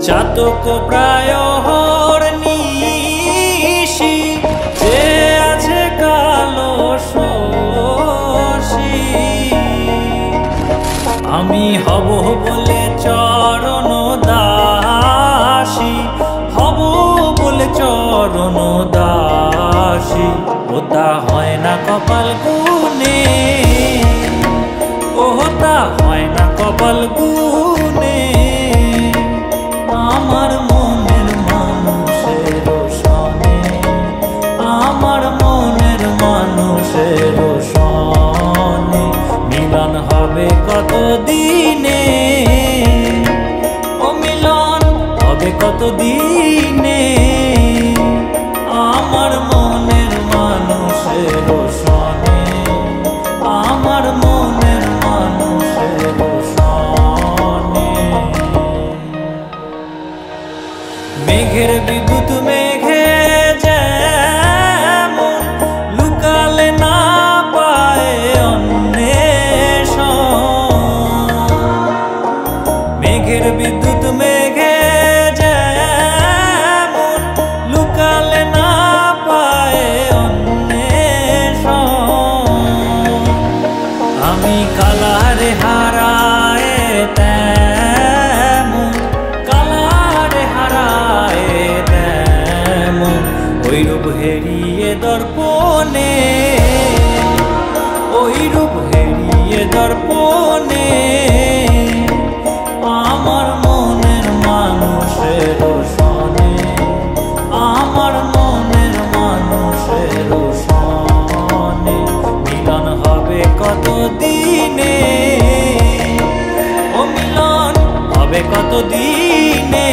চাতক প্রায় হরনিশি যে আছে কালো শশী। আমি হব বলে চরণ দাসী, হব বলে চরণ দাসী। ওটা হয় না কপাল গুনে, ওটা হয় না কপাল গুনে। আমার মনের মানুষের সনে, আমার মনের মানুষের সনে মিলন হবে কত দিনে, ও মিলন হবে কত দিনে। আমার মনের মানুষের সনে, আমার মনের মানুষের সনে। মেঘের বিদ্যুৎ মেঘে যেমন লুকালে না পায় অন্বেষণ, মেঘের বিদ্যুৎ মেঘে যেমন লুকালে না পায় অন্বেষণ। আমি কালারে হারায় তেমন, কালারে হারায় তেমন ওই রূপ হেরিয়ে দর্পণে, ওই রূপ হেরিয়ে দর্পণে। আমার মনের মানুষের সনে, আমার মনের মানুষের সনে মিলন হবে কত দিনে, ও মিলন হবে কত দিনে।